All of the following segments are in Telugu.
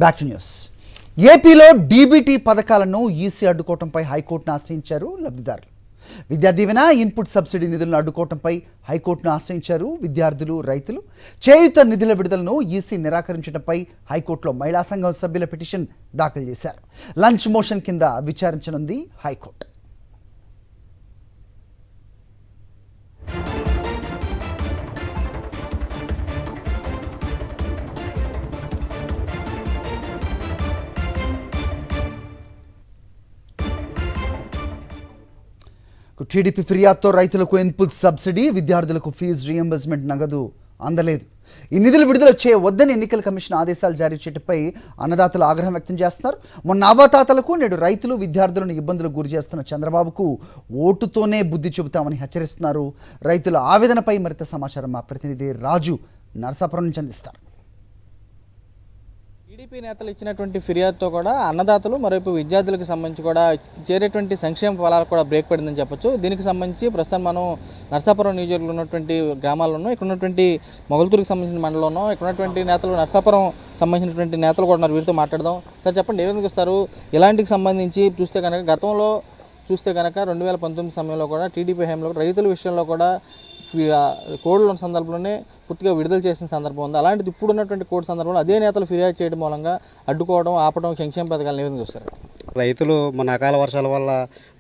Back to news. ఏపీలో డీబీటీ పథకాలను ఈసీ అడ్డుకోవడంపై హైకోర్టును ఆశ్రయించారు లబ్ధిదారులు. విద్యా దీవెన, ఇన్పుట్ సబ్సిడీ నిధులను అడ్డుకోవడంపై హైకోర్టును ఆశ్రయించారు విద్యార్థులు, రైతులు. చేయూత నిధుల విడుదలను ఈసీ నిరాకరించడంపై హైకోర్టులో మహిళా సంఘం సభ్యుల పిటిషన్ దాఖలు చేశారు. లంచ్ మోషన్ కింద విచారించనుంది హైకోర్టు. టీడీపీ ఫిర్యాదుతో రైతులకు ఇన్పుట్ సబ్సిడీ, విద్యార్థులకు ఫీజు రీఎంబర్స్మెంట్ నగదు అందలేదు. ఈ నిధులు విడుదల చేయవద్దని ఎన్నికల కమిషన్ ఆదేశాలు జారీ చేయడంపై అన్నదాతలు ఆగ్రహం వ్యక్తం చేస్తున్నారు. మొన్న అవ్వాతాతలకు నేడు రైతులు, విద్యార్థులను ఇబ్బందులకు గురి చేస్తున్న చంద్రబాబుకు ఓటుతోనే బుద్ధి చెబుతామని హెచ్చరిస్తున్నారు. రైతుల ఆవేదనపై మరింత సమాచారం మా ప్రతినిధి రాజు నరసాపురం నుంచి అందిస్తారు. టీడీపీ నేతలు ఇచ్చినటువంటి ఫిర్యాదుతో కూడా అన్నదాతలు, మరోవైపు విద్యార్థులకు సంబంధించి కూడా చేరేటువంటి సంక్షేమ ఫలాలు కూడా బ్రేక్ పడిందని చెప్పొచ్చు. దీనికి సంబంధించి ప్రస్తుతం మనం నరసాపురం నియోజకవర్గంలో ఉన్నటువంటి గ్రామాల్లోనూ, ఇక్కడ ఉన్నటువంటి మొగల్తూరుకు సంబంధించిన మండలంలో ఇక్కడ ఉన్నటువంటి నేతలు, నరసాపురం సంబంధించినటువంటి నేతలు కూడా ఉన్నారు. వీరితో మాట్లాడదాం. సార్ చెప్పండి, ఏమేందుకు వస్తారు? ఇలాంటికి సంబంధించి గతంలో చూస్తే కనుక 2019 సమయంలో కూడా టీడీపీ హయాంలో రైతుల విషయంలో కూడా కోడ్ లోన్ సందర్భంలోనే పూర్తిగా విడుదల చేసిన సందర్భం ఉంది. అలాంటిది ఇప్పుడు ఉన్నటువంటి కోడ్ సందర్భంలో అదే నేతలు ఫిర్యాదు చేయడం మూలంగా అడ్డుకోవడం, ఆపడం, సంక్షేమ పథకాలను ఏమైనా చూస్తారు? రైతులు మన అకాల వర్షాల వల్ల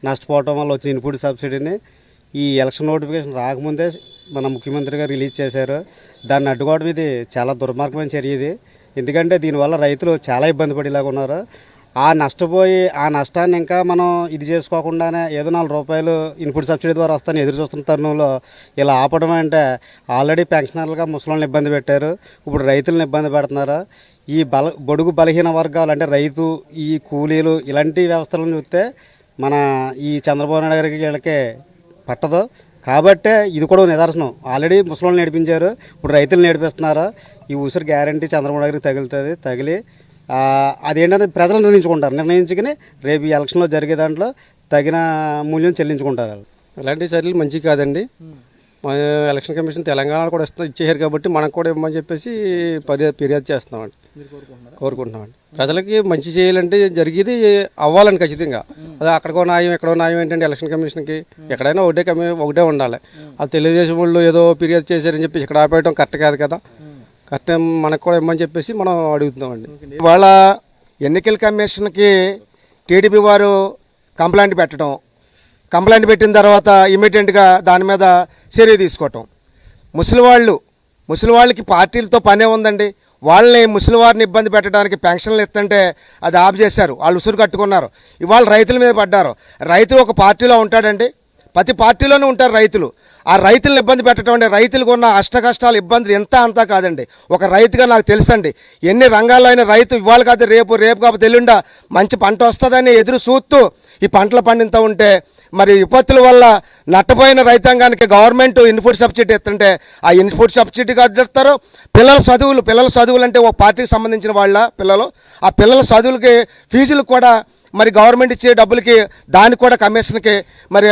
నష్టపోవడం వల్ల వచ్చిన ఇన్పుట్ సబ్సిడీని ఈ ఎలక్షన్ నోటిఫికేషన్ రాకముందే మన ముఖ్యమంత్రి గారు రిలీజ్ చేశారు. దాన్ని అడ్డుకోవడం ఇది చాలా దుర్మార్గమైన చర్య ఇది. ఎందుకంటే దీనివల్ల రైతులు చాలా ఇబ్బంది పడేలాగా ఉన్నారు. ఆ నష్టాన్ని ఇంకా మనం ఇది చేసుకోకుండానే ఏదో 4 రూపాయలు ఇన్పుట్ సబ్సిడీ ద్వారా వస్తాను ఎదురు చూస్తున్న తరుణంలో ఇలా ఆపడం అంటే ఆల్రెడీ పెన్షనర్లుగా ముసలిని ఇబ్బంది పెట్టారు, ఇప్పుడు రైతులను ఇబ్బంది పెడుతున్నారు. ఈ బడుగు బలహీన వర్గాలు అంటే రైతు, ఈ కూలీలు, ఇలాంటి వ్యవస్థలను చూస్తే మన ఈ చంద్రబాబు నాయుడు గారికి వీళ్ళకి పట్టదు. కాబట్టే ఇది కూడా నిదర్శనం. ఆల్రెడీ ముసలిని నడిపించారు, ఇప్పుడు రైతులు నడిపిస్తున్నారు. ఈ ఉసిరి గ్యారంటీ చంద్రబాబు నాయుడు గారికి తగిలి అదేంటంటే ప్రజలు నిర్ణయించుకుని రేపు ఈ ఎలక్షన్లో జరిగే దాంట్లో తగిన మూల్యం చెల్లించుకుంటారు. ఇలాంటి చర్యలు మంచివి కాదండి. ఎలక్షన్ కమిషన్ తెలంగాణలో కూడా ఇచ్చేసారు కాబట్టి మనకు కూడా ఇవ్వమని చెప్పేసి ఫిర్యాదు చేస్తున్నామండి, కోరుకుంటున్నామండి. ప్రజలకి మంచి చేయాలంటే జరిగేది అవ్వాలని ఖచ్చితంగా. అదే అక్కడికో న్యాయం ఎక్కడో న్యాయం ఏంటంటే ఎలక్షన్ కమిషన్కి ఎక్కడైనా ఒకటే ఉండాలి. అది తెలుగుదేశం వాళ్ళు ఏదో ఫిర్యాదు చేశారని చెప్పేసి ఇక్కడ ఆపేయడం కరెక్ట్ కాదు కదా. కష్టం మనకు కూడా ఇవ్వమని చెప్పేసి మనం అడుగుతున్నామండి. ఇవాళ ఎన్నికల కమిషన్కి టీడీపీ వారు కంప్లైంట్ పెట్టిన తర్వాత ఇమీడియట్గా దాని మీద చర్య తీసుకోవటం. ముసలివాళ్ళకి పార్టీలతో పనే ఉందండి. వాళ్ళని ముసలివారిని ఇబ్బంది పెట్టడానికి పెన్షన్లు ఇస్తుంటే అది ఆఫ్ చేశారు, వాళ్ళు ఉసురు కట్టుకున్నారు. ఇవాళ రైతుల మీద పడ్డారు. రైతులు ఒక పార్టీలో ఉంటాడండి, ప్రతి పార్టీలోనే ఉంటారు రైతులు. ఆ రైతులను ఇబ్బంది పెట్టడం అంటే రైతులకు ఉన్న కష్టాలు ఇబ్బందులు అంతా కాదండి. ఒక రైతుగా నాకు తెలుసండి, ఎన్ని రంగాల్లో అయినా రైతు ఇవాళ కాదు రేపు కాకపోతే ఎల్లుండా మంచి పంట వస్తుందని ఎదురు చూస్తూ ఈ పంటలు పండిస్తూ ఉంటే మరి విపత్తుల వల్ల నట్టపోయిన రైతాంగానికి గవర్నమెంట్ ఇన్పుట్ సబ్సిడీ ఇస్తుంటే ఆ ఇన్పుట్ సబ్సిడీ కట్టిస్తారు. పిల్లల చదువులు అంటే ఒక పార్టీకి సంబంధించిన వాళ్ళ పిల్లలు, ఆ పిల్లల చదువులకి ఫీజులకు కూడా మరి గవర్నమెంట్ ఇచ్చే డబ్బులకి దానికి కూడా కమిషన్కి మరి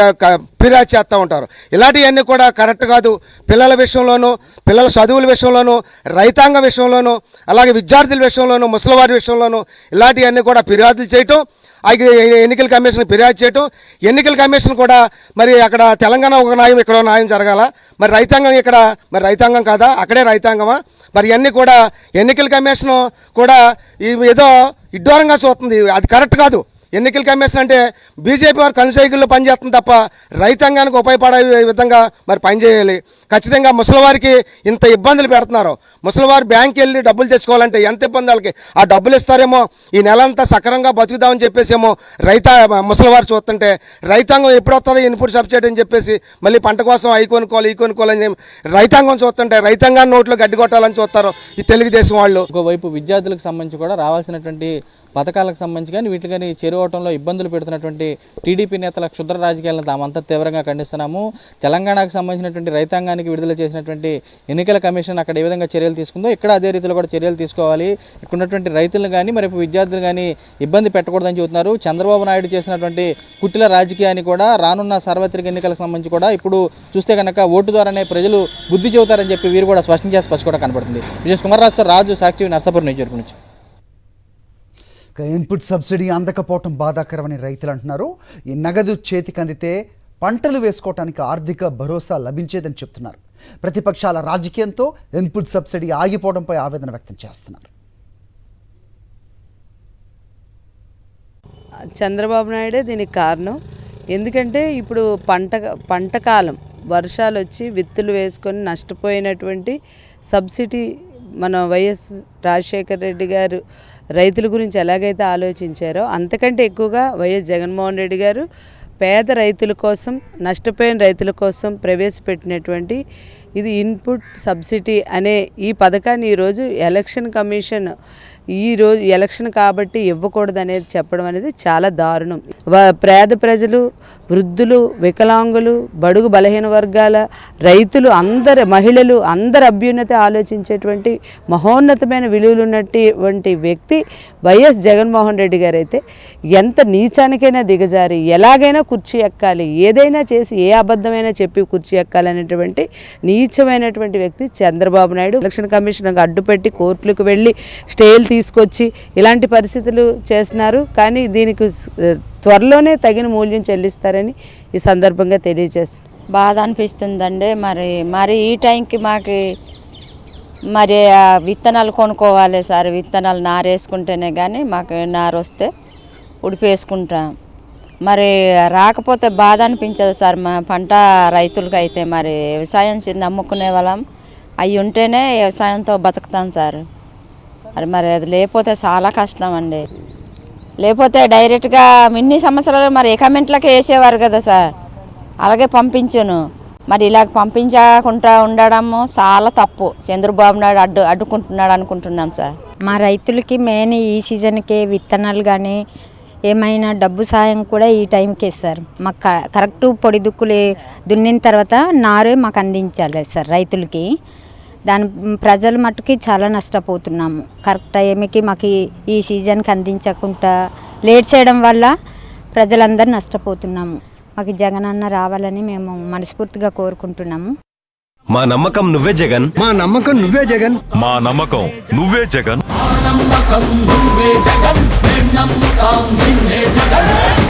ఫిర్యాదు చేస్తూ ఉంటారు. ఇలాంటివన్నీ కూడా కరెక్ట్ కాదు. పిల్లల విషయంలోనూ, పిల్లల చదువుల విషయంలోనూ, రైతాంగ విషయంలోనూ, అలాగే విద్యార్థుల విషయంలోనూ, ముసలివారి విషయంలోనూ ఇలాంటివన్నీ కూడా ఫిర్యాదులు చేయటం, అది ఎన్నికల కమిషన్ ఫిర్యాదు చేయటం. ఎన్నికల కమిషన్ కూడా మరి అక్కడ తెలంగాణ ఒక న్యాయం, ఇక్కడ న్యాయం జరగాల. మరి రైతాంగం ఇక్కడ మరి రైతాంగం కాదా, అక్కడే రైతాంగమా? మరి ఇవన్నీ కూడా ఎన్నికల కమిషన్ కూడా ఏదో ఇడ్డూరంగా చూస్తుంది. అది కరెక్ట్ కాదు. ఎన్నికల కమిషన్ అంటే బీజేపీ వారు కనుసైకిల్లో పనిచేస్తుంది తప్ప రైతాంగానికి ఉపయోగపడే విధంగా మరి పనిచేయాలి. ఖచ్చితంగా ముసలివారికి ఇంత ఇబ్బందులు పెడుతున్నారు. ముసలివారు బ్యాంక్కి వెళ్ళి డబ్బులు తెచ్చుకోవాలంటే ఎంత ఇబ్బంది వాళ్ళకి. ఆ డబ్బులు ఇస్తారేమో, ఈ నెలంతా సక్రంగా బతుకుదామని చెప్పేసేమో ముసలివారు చూస్తుంటే రైతాంగం ఎప్పుడు వస్తుందో ఇన్పుట్ సబ్సిడీ అని చెప్పేసి మళ్ళీ పంట కోసం అవి కొనుక్కోవాలని రైతాంగం చూస్తుంటే రైతాంగాన్ని నోట్లో గడ్డి కొట్టాలని చూస్తారు ఈ తెలుగుదేశం వాళ్ళు. ఒకవైపు విద్యార్థులకు సంబంధించి కూడా రావాల్సినటువంటి పథకాలకు సంబంధించి కానీ వీటి కానీ చేరువటంలో ఇబ్బందులు పెడుతున్నటువంటి టీడీపీ నేతల క్షుద్ర రాజకీయాలను తామంతా తీవ్రంగా ఖండిస్తున్నాము. తెలంగాణకు సంబంధించినటువంటి రైతాంగానికి విడుదల చేసినటువంటి ఎన్నికల కమిషన్ అక్కడ ఏ విధంగా చర్యలు తీసుకుందో ఇక్కడ అదే రీతిలో కూడా చర్యలు తీసుకోవాలి. ఇక్కడ ఉన్నటువంటి రైతులను కానీ మరి విద్యార్థులు కానీ ఇబ్బంది పెట్టకూడదని చెబుతున్నారు. చంద్రబాబు నాయుడు చేసినటువంటి కుట్టిల రాజకీయాన్ని కూడా రానున్న సార్వత్రిక ఎన్నికలకు సంబంధించి కూడా ఇప్పుడు చూస్తే కనుక ఓటు ద్వారానే ప్రజలు బుద్ధి చెబుతారని చెప్పి వీరు కూడా స్పష్టం చేసి కూడా కనబడుతుంది. విజయ్ కుమార్ రాజు, సాక్షి, నర్సాపురం నియోజకవర్గం నుంచి. ఇక ఇన్పుట్ సబ్సిడీ అందకపోవటం బాధాకరమని రైతులు అంటున్నారు. ఈ నగదు చేతికి అందితే పంటలు వేసుకోవటానికి ఆర్థిక భరోసా లభించేదని చెప్తున్నారు. ప్రతిపక్షాల రాజకీయంతో ఇన్పుట్ సబ్సిడీ ఆగిపోవడంపై ఆవేదన వ్యక్తం చేస్తున్నారు. చంద్రబాబు నాయుడే దీనికి కారణం. ఎందుకంటే ఇప్పుడు పంట కాలం వర్షాలు వచ్చి విత్తులు వేసుకొని నష్టపోయినటువంటి సబ్సిడీ మన వైఎస్ రాజశేఖర రెడ్డి గారు రైతుల గురించి ఎలాగైతే ఆలోచించారో అంతకంటే ఎక్కువగా వైఎస్ జగన్మోహన్ రెడ్డి గారు పేద రైతుల కోసం, నష్టపోయిన రైతుల కోసం ప్రవేశపెట్టినటువంటి ఇది ఇన్పుట్ సబ్సిడీ అనే ఈ పథకాన్ని ఈరోజు ఎలక్షన్ కమిషన్ ఈరోజు ఎలక్షన్ కాబట్టి ఇవ్వకూడదు అనేది చెప్పడం అనేది చాలా దారుణం. పేద ప్రజలు, వృద్ధులు, వికలాంగులు, బడుగు బలహీన వర్గాల రైతులు, మహిళలు అందరి అభ్యున్నతి ఆలోచించేటువంటి మహోన్నతమైన విలువలు ఉన్నటువంటి వ్యక్తి వైఎస్ జగన్మోహన్ రెడ్డి గారు అయితే ఎంత నీచానికైనా దిగజారి ఎలాగైనా కుర్చీ ఎక్కాలి, ఏదైనా చేసి ఏ అబద్ధమైనా చెప్పి కుర్చీ ఎక్కాలనేటువంటి నీచమైనటువంటి వ్యక్తి చంద్రబాబు నాయుడు. ఎలక్షన్ కమిషన్ అడ్డుపెట్టి కోర్టులకు వెళ్ళి స్టేలు తీసుకొచ్చి ఇలాంటి పరిస్థితులు చేస్తున్నారు. కానీ దీనికి త్వరలోనే తగిన మూల్యం చెల్లిస్తారని ఈ సందర్భంగా తెలియజేస్తారు. బాధ అనిపిస్తుందండి. మరి ఈ టైంకి మాకు మరి విత్తనాలు కొనుక్కోవాలి సార్. విత్తనాలు నారేసుకుంటేనే కానీ మాకు నారు వస్తే ఉడిపేసుకుంటాం. మరి రాకపోతే బాధ అనిపించదు సార్. మా పంట రైతులకి అయితే మరి వ్యవసాయం నమ్ముకునే వాళ్ళం అవి ఉంటేనే వ్యవసాయంతో బతుకుతాం సార్. మరి అది లేకపోతే చాలా కష్టం అండి. లేకపోతే డైరెక్ట్గా ఇన్ని సంవత్సరాలు మరి ఎకమెంట్లకే వేసేవారు కదా సార్, అలాగే పంపించాను. మరి ఇలాగ పంపించకుండా ఉండడము చాలా తప్పు. చంద్రబాబు నాయుడు అడ్డుకుంటున్నాడు అనుకుంటున్నాం సార్. మా రైతులకి మెయిన్ ఈ సీజన్కి విత్తనాలు కానీ ఏమైనా డబ్బు సాయం కూడా ఈ టైంకి ఇస్తారు. మాకు కరెక్ట్ పొడి దుక్కులు దున్నిన తర్వాత నారే మాకు అందించాలి సార్ రైతులకి. దాని ప్రజల మట్టుకి చాలా నష్టపోతున్నాము. కరెక్ట్ టైంకి మాకు ఈ సీజన్కి అందించకుండా లేట్ చేయడం వల్ల ప్రజలందరూ నష్టపోతున్నాము. మాకు జగన్ అన్న రావాలని మేము మనస్ఫూర్తిగా కోరుకుంటున్నాము. మా నమ్మకం నువ్వే జగన్, మా నమ్మకం నువ్వే జగన్, మా నమ్మకం నువ్వే జగన్. నమ్మకం నువ్వే జగన్, నమ్మకం నువ్వే జగన్.